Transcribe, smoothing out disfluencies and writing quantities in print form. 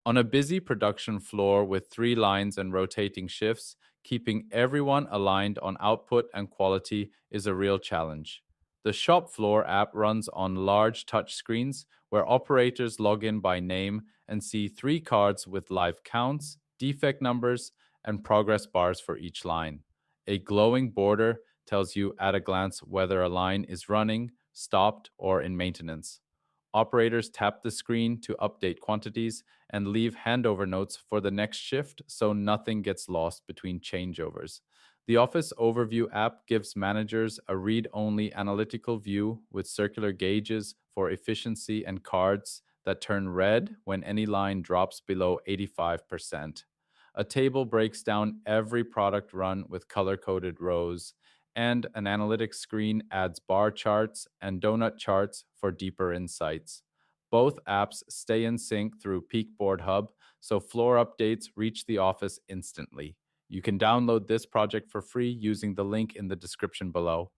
On a busy production floor with 3 lines and rotating shifts, keeping everyone aligned on output and quality is a real challenge. The shop floor app runs on large touchscreens where operators log in by name and see 3 cards with live counts, defect numbers, and progress bars for each line. A glowing border tells you at a glance whether a line is running, stopped, or in maintenance. Operators tap the screen to update quantities and leave handover notes for the next shift so nothing gets lost between changeovers. The Office Overview app gives managers a read only analytical view with circular gauges for efficiency and cards that turn red when any line drops below 85%. A table breaks down every product run with color coded rows, and an analytics screen adds bar charts and donut charts for deeper insights. Both apps stay in sync through Peakboard Hub, so floor updates reach the office instantly. You can download this project for free using the link in the description below.